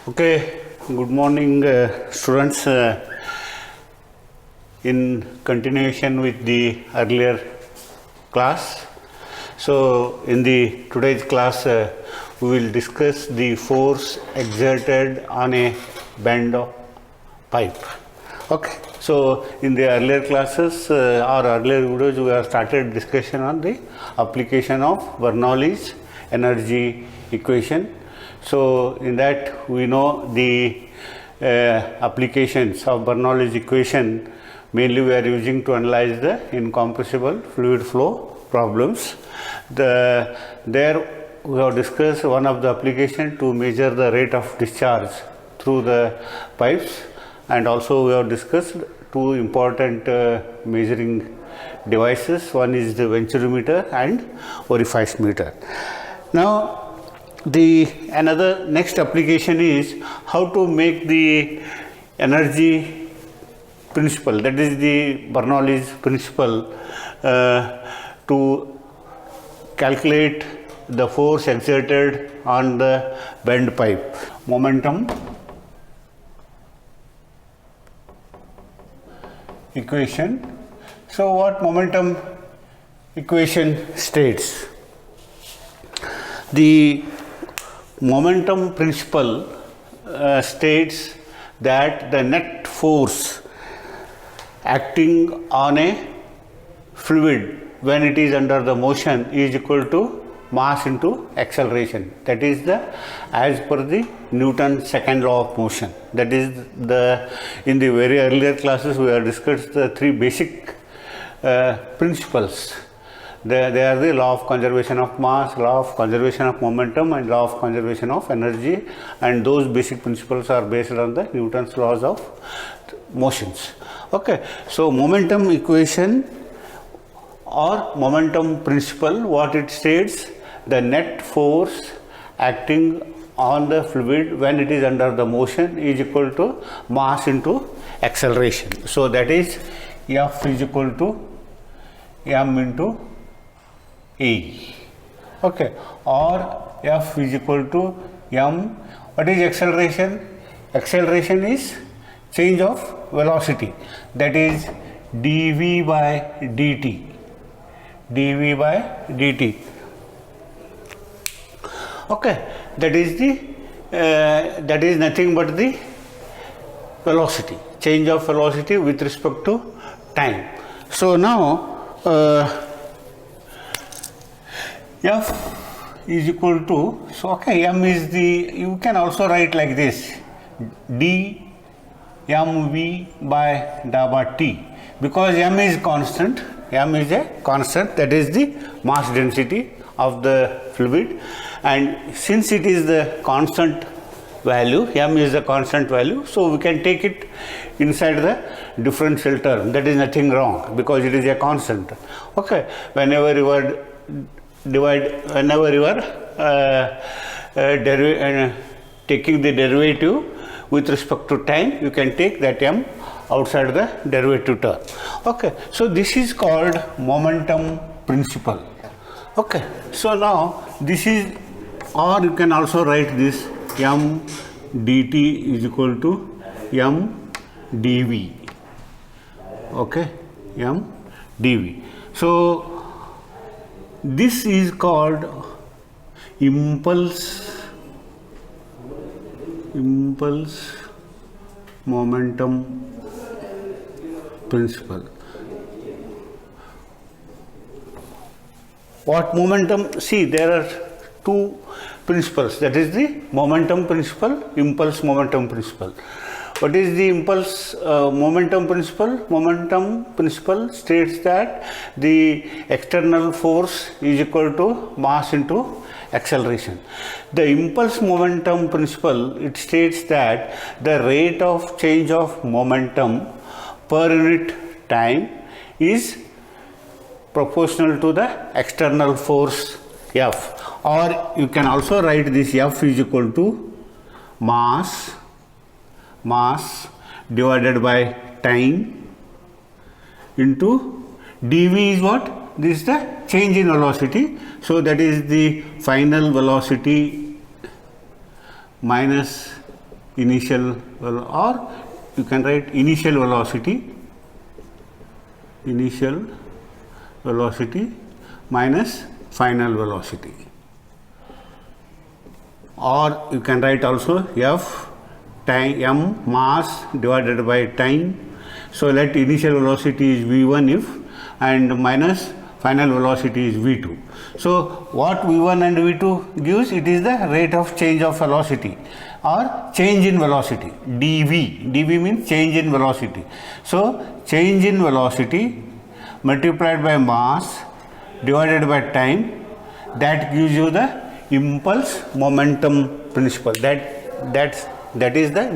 Okay, good morning, students. In continuation with the earlier class, so in the today's class, we will discuss the force exerted on a bend of pipe. Okay, so in the earlier classes or earlier videos, we have started discussion on the application of Bernoulli's energy equation. So in that we know the applications of Bernoulli's equation. Mainly we are using to analyze the incompressible fluid flow problems. There we have discussed one of the application to measure the rate of discharge through the pipes, and also we have discussed two important measuring devices. One is the venturimeter and orifice meter. Now another next application is how to make the energy principle, that is the Bernoulli's principle, to calculate the force exerted on the bend pipe. Momentum equation. So what momentum equation states? The momentum principle states that the net force acting on a fluid when it is under the motion is equal to mass into acceleration. That is as per the Newton's second law of motion. That is in the very earlier classes we have discussed the three basic principles. They are the law of conservation of mass, law of conservation of momentum, and law of conservation of energy, and those basic principles are based on the Newton's laws of motions. Okay, so momentum equation or momentum principle, what it states, the net force acting on the fluid when it is under the motion is equal to mass into acceleration. So that is F is equal to m into E. Okay, or F is equal to m. What is acceleration? Acceleration is change of velocity, that is dv by dt. dv by dt. Okay, that is nothing but the velocity, change of velocity with respect to time. So now F is equal to, so okay, m is you can also write like this, d mv by dabba t, because m is constant, m is a constant, that is the mass density of the fluid, and since it is the constant value, m is the constant value, so we can take it inside the differential term. That is nothing wrong because it is a constant. Okay, whenever you are taking the derivative with respect to time, you can take that m outside the derivative term. Okay, so this is called momentum principle. Okay, so now this is, or you can also write this m dt is equal to m dv. Okay, m dv. So this is called impulse momentum principle. What momentum? See, there are two principles, that is the momentum principle, impulse momentum principle. What is the impulse momentum principle? Momentum principle states that the external force is equal to mass into acceleration. The impulse momentum principle, it states that the rate of change of momentum per unit time is proportional to the external force F, or you can also write this F is equal to mass divided by time into dv is what? This is the change in velocity. So that is the final velocity minus initial, or you can write initial velocity minus final velocity, or you can write also F time, m mass divided by time. So let initial velocity is v1 if, and minus final velocity is v2. So what v1 and v2 gives, it is the rate of change of velocity or change in velocity, dv means change in velocity. So change in velocity multiplied by mass divided by time, that gives you the impulse momentum principle. That is the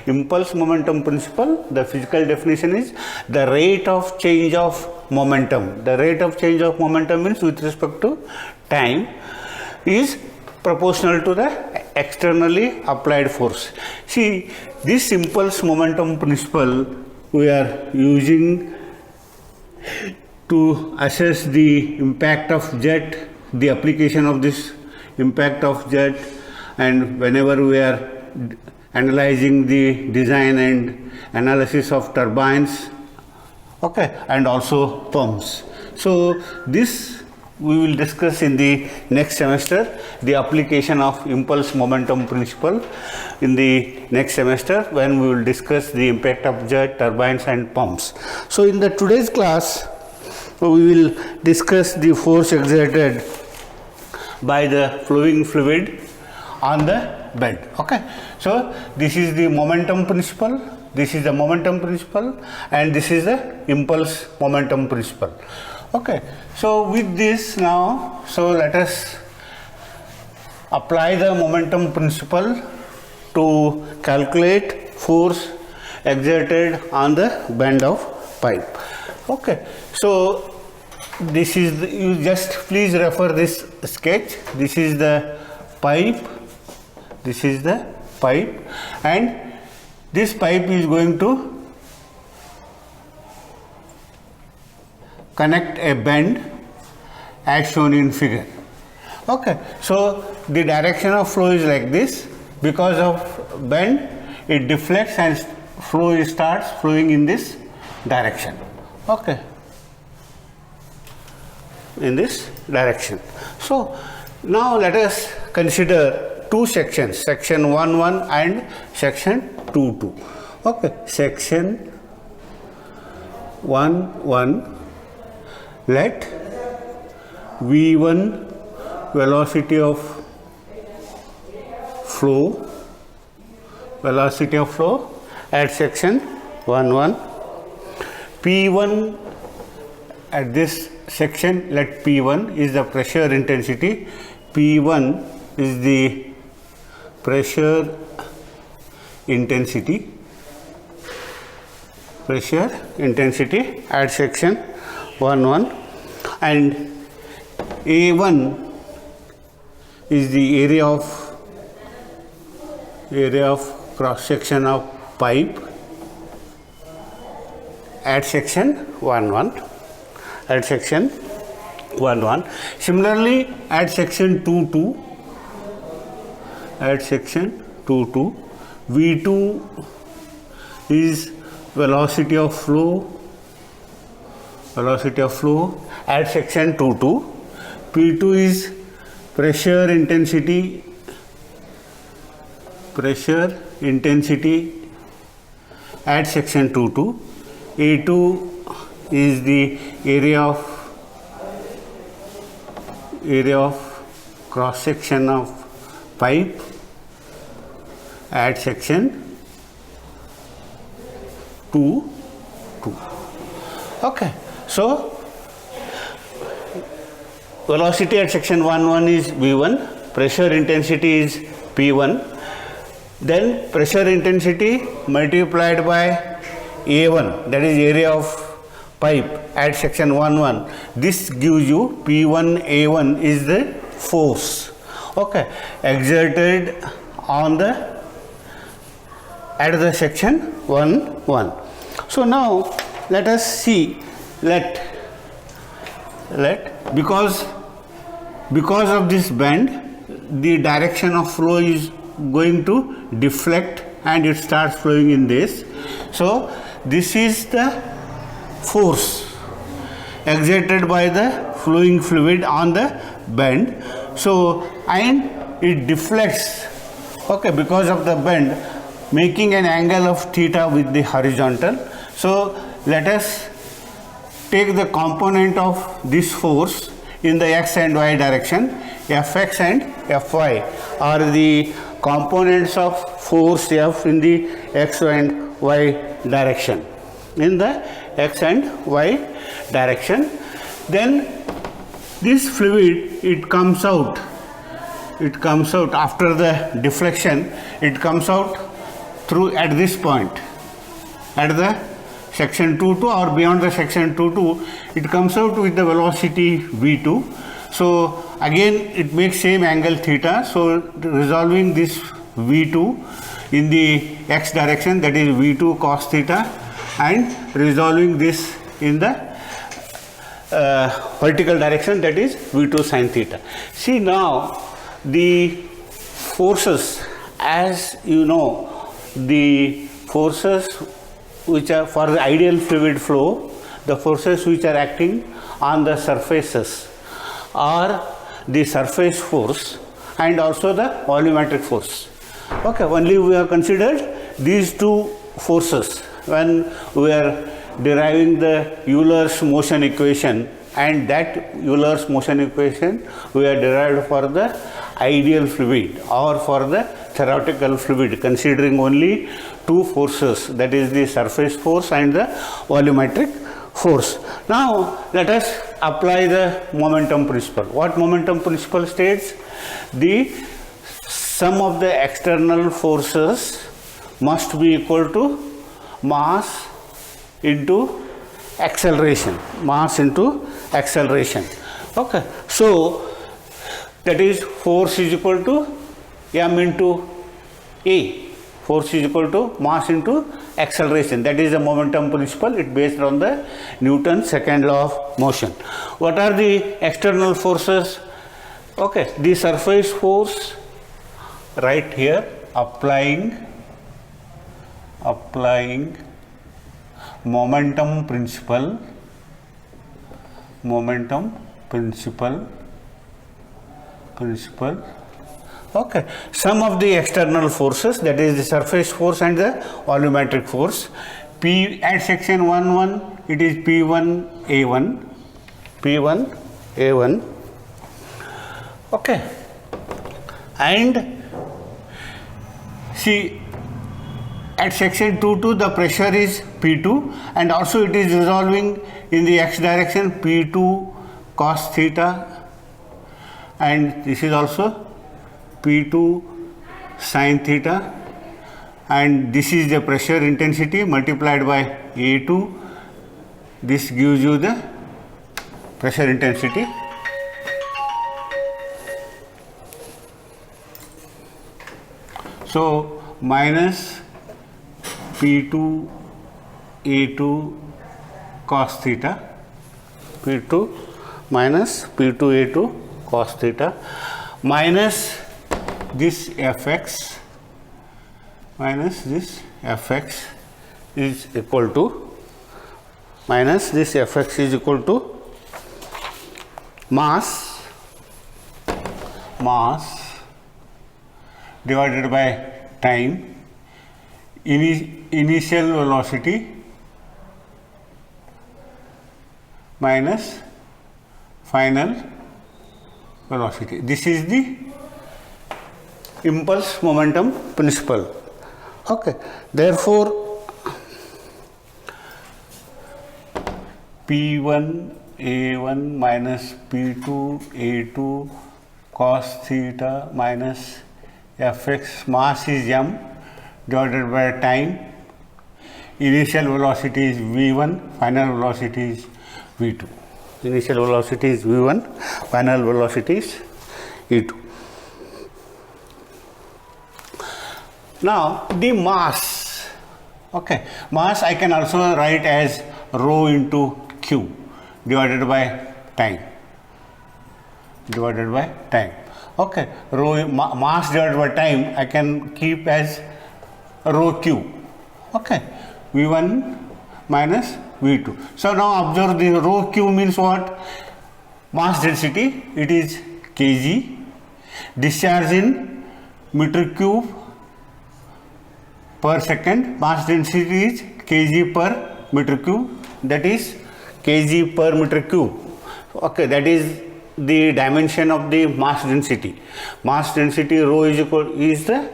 impulse momentum principle. The physical definition is the rate of change of momentum. The rate of change of momentum means with respect to time is proportional to the externally applied force. See, this impulse momentum principle we are using to assess the impact of jet, the application of this impact of jet, and whenever we are analyzing the design and analysis of turbines, okay, and also pumps. So this we will discuss in the next semester, the application of impulse momentum principle in the next semester, when we will discuss the impact of jet, turbines and pumps. So in the today's class we will discuss the force exerted by the flowing fluid on the bed. Okay, so this is the momentum principle, this is the momentum principle, and this is the impulse momentum principle. Okay, so with this now, so let us apply the momentum principle to calculate force exerted on the bend of pipe. Okay, so this is the, you just please refer this sketch. This is the pipe, this is the pipe, and this pipe is going to connect a bend as shown in figure. Okay, so the direction of flow is like this. Because of bend, it deflects and flow starts flowing in this direction. Okay, in this direction. So now let us consider two sections, section 1.1 and section 2.2. Okay, section 1.1, let v1 velocity of flow at section 1.1, P1 at this section, let P1 is the pressure intensity, P1 is the pressure intensity at section 1.1, and A1 is the area of cross section of pipe at section 1.1. Similarly, at section 2.2, V2 is velocity of flow at section 2.2. P2 is pressure intensity at section 2.2. A2 is the area of cross section of pipe at section 2.2. Okay, so velocity at section 1.1 is V1, pressure intensity is P1, then pressure intensity multiplied by A1, that is area of pipe at section 1.1, this gives you P1 A1 is the force, okay, exerted on at the section 1.1. So now let us see, because of this bend, the direction of flow is going to deflect and it starts flowing in this. So this is the force exerted by the flowing fluid on the bend. So and it deflects, okay, because of the bend, making an angle of theta with the horizontal. So let us take the component of this force in the x and y direction. Fx and Fy are the components of force F in the x and y direction. In the x and y direction, then this fluid, it comes out after the deflection, it comes out through at this point, at the section 2-2 or beyond the section 2-2, it comes out with the velocity v2. So again it makes same angle theta. So resolving this v2 in the x direction, that is v2 cos theta, and resolving this in the vertical direction, that is v2 sin theta. See, now the forces, as you know, the forces which are for the ideal fluid flow, the forces which are acting on the surfaces are the surface force and also the volumetric force. Okay, only we have considered these two forces when we are deriving the Euler's motion equation, and that Euler's motion equation we are derived for the ideal fluid or for the theoretical fluid, considering only two forces, that is the surface force and the volumetric force. Now let us apply the momentum principle. What momentum principle states? The sum of the external forces must be equal to mass into acceleration, mass into acceleration. Okay, so that is force is equal to m into a. Force is equal to mass into acceleration. That is the momentum principle. It based on the Newton's second law of motion. What are the external forces? Okay, the surface force right here, applying momentum principle. Okay, sum of the external forces, that is the surface force and the volumetric force. P at section 1-1, it is P1A1. Okay, and see, at section 2-2 the pressure is P2, and also it is resolving in the x direction, P2 cos theta, and this is also P2 sin theta, and this is the pressure intensity multiplied by A2. This gives you the pressure intensity. So minus P2 A2 cos theta, P2 minus P2 A2 cos theta, minus this Fx, minus this Fx is equal to, minus this Fx is equal to mass divided by time, initial velocity minus final velocity. This is the impulse momentum principle. Okay, therefore P1 A1 minus P2 A2 cos theta minus Fx, mass is m divided by time, initial velocity is v1, final velocity is v2. Initial velocity is v1, final velocity is e2. Now the mass, okay, mass I can also write as rho into q divided by time, okay, rho mass divided by time I can keep as rho q. Okay, V1 minus V2. So now observe the rho q means what? Mass density, it is kg. Discharge in meter cube per second. Mass density is kg per meter cube, that is kg per meter cube. Okay, that is the dimension of the mass density. Mass density rho is the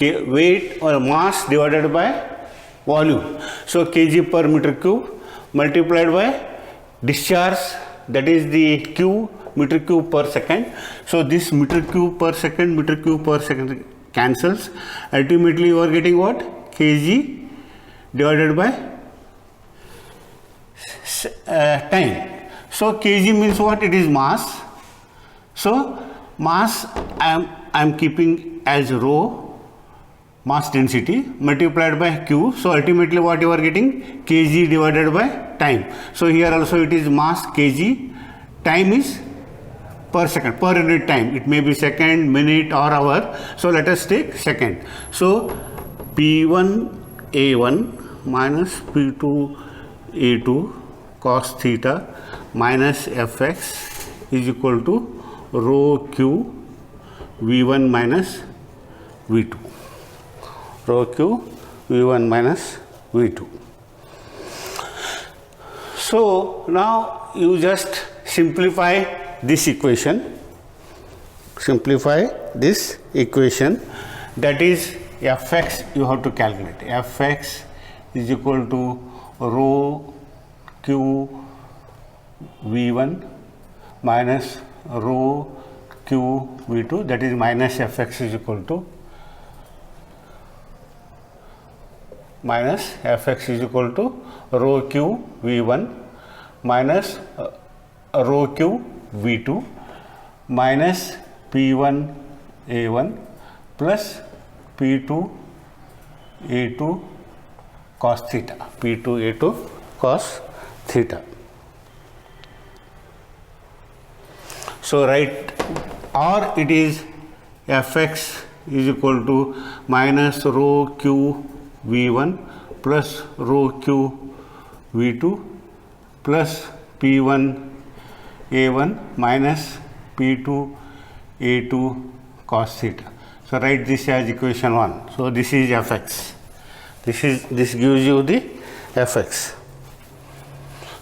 weight or mass divided by volume. So kg per meter cube multiplied by discharge, that is the q, meter cube per second. So this meter cube per second cancels. Ultimately you are getting what? Kg divided by time. So kg means what? It is mass. So mass I am keeping as rho, mass density multiplied by q. So ultimately what you are getting? Kg divided by time. So here also it is mass kg, time is per second, per unit time. It may be second, minute or hour. So let us take second. So P1 A1 minus P2 A2 cos theta minus Fx is equal to rho q V1 minus V2. Rho q V1 minus V2. So now you just simplify this equation. Simplify this equation, that is Fx you have to calculate. Fx is equal to rho q V1 minus rho q V2, that is minus Fx is equal to rho q V1 minus rho q V2 minus P1 A1 plus P2 A2 cos theta. P2 A2 cos theta. So write, or it is Fx is equal to minus rho q V1 plus rho q V2 plus P1 A1 minus P2 A2 cos theta. So write this as equation 1. So this is Fx. This gives you the Fx.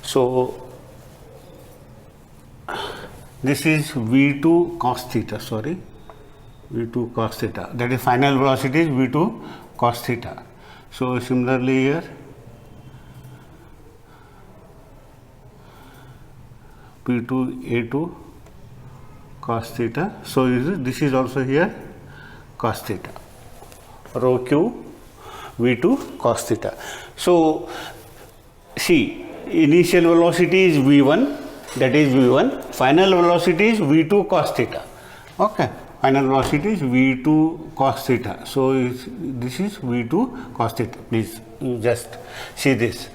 So this is V2 cos theta, V2 cos theta, that is final velocity is V2 cos theta. So similarly here P2 A2 cos theta. So this is also here cos theta, rho q V2 cos theta. So see, initial velocity is V1, that is V1, final velocity is V2 cos theta. Okay, final velocity is V2 cos theta. So this is V2 cos theta. Please you just see this.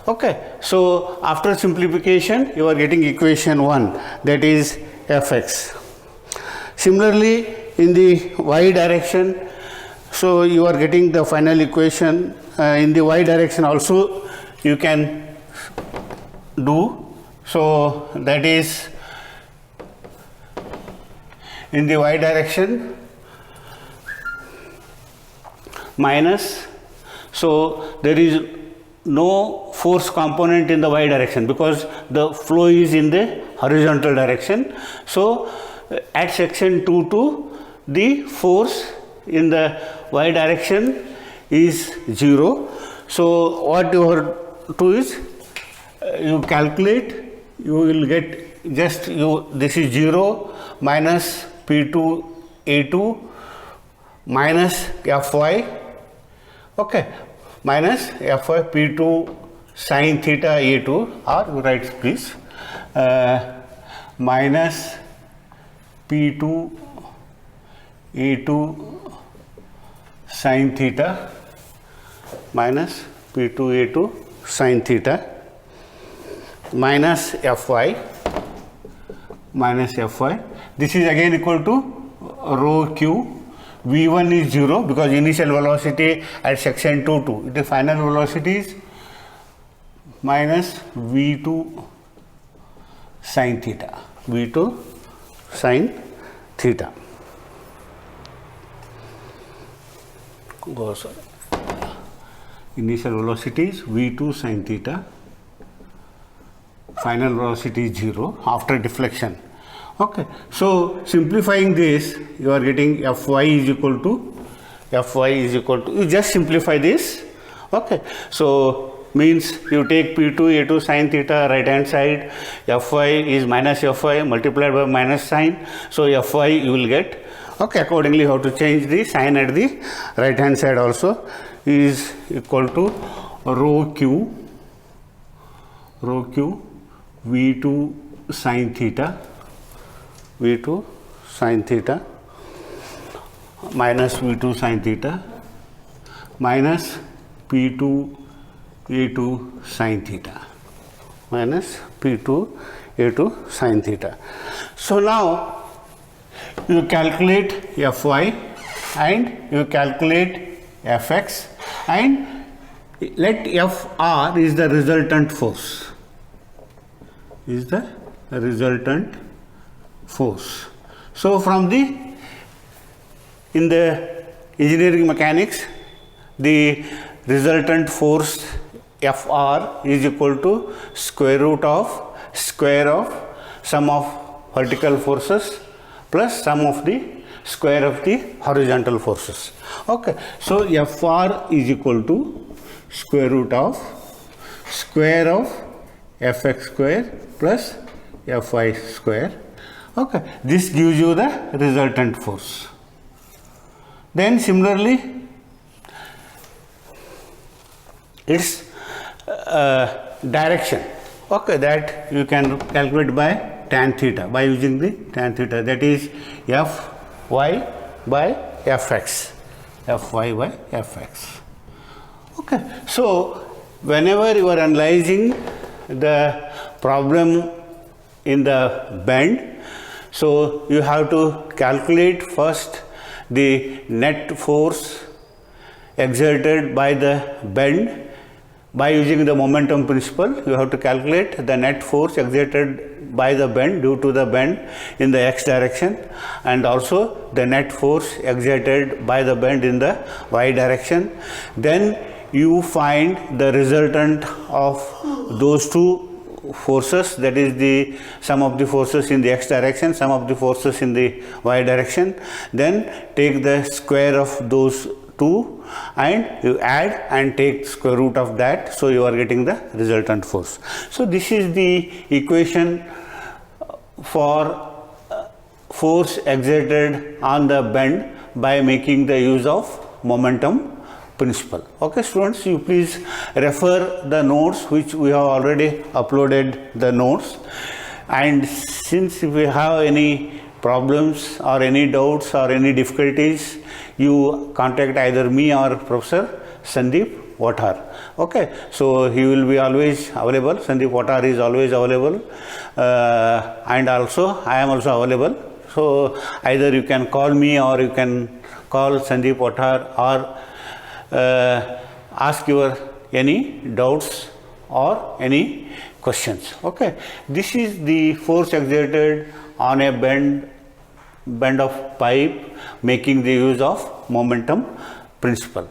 Okay, so after simplification you are getting equation 1, that is Fx. Similarly in the y direction, so you are getting the final equation in the y direction also you can do. So that is in the y direction minus, so there is no force component in the y direction because the flow is in the horizontal direction. So at section 2 2 the force in the y direction is 0. So what you have to do is you calculate, you will get just this is 0 minus P2 A2 minus Fy, okay, minus Fy P2 sin theta A2, or you write please minus P2 A2 sin theta minus P2 A2 sin theta minus Fy. This is again equal to rho q V1 is 0 because initial velocity at section 2, 2. The final velocity is minus V2 sin theta. V2 sin theta. Sorry. Initial velocity is V2 sin theta. Final velocity is 0 after deflection. Okay, so simplifying this, you are getting Fy is equal to, you just simplify this. Okay, so means you take P2 A2 sin theta right hand side, Fy is minus Fy multiplied by minus sign, so Fy you will get. Okay, accordingly how to change the sign at the right hand side also is equal to rho q V2 sin theta, V2 sin theta minus V2 sin theta minus P2 A2 sin theta minus P2 A2 sin theta. So now you calculate Fy and you calculate Fx and let Fr is the resultant force. So from in the engineering mechanics, the resultant force Fr is equal to square of sum of vertical forces plus sum of the square of the horizontal forces. Okay, so Fr is equal to square of Fx square plus Fy square. Okay, this gives you the resultant force. Then similarly, its direction. Okay, that you can calculate by tan theta, by using the tan theta, that is Fy by Fx. Okay, so whenever you are analyzing the problem in the bend, so you have to calculate first the net force exerted by the bend. By using the momentum principle, you have to calculate the net force exerted by the bend due to the bend in the x direction, and also the net force exerted by the bend in the y direction. Then you find the resultant of those two forces, that is the sum of the forces in the x direction, sum of the forces in the y direction. Then take the square of those two and you add and take square root of that, so you are getting the resultant force. So this is the equation for force exerted on the bend by making the use of momentum principle. Okay students, you please refer the notes which we have already uploaded the notes, and since if you have any problems or any doubts or any difficulties, you contact either me or Professor Sandeep Watar. Okay, so he will be always available. Sandeep Watar is always available, and also I am also available. So either you can call me or you can call Sandeep Watar, or ask your any doubts or any questions. Okay, this is the force exerted on a bend of pipe making the use of momentum principle.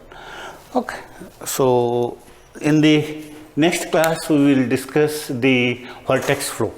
Okay, so in the next class we will discuss the vortex flow.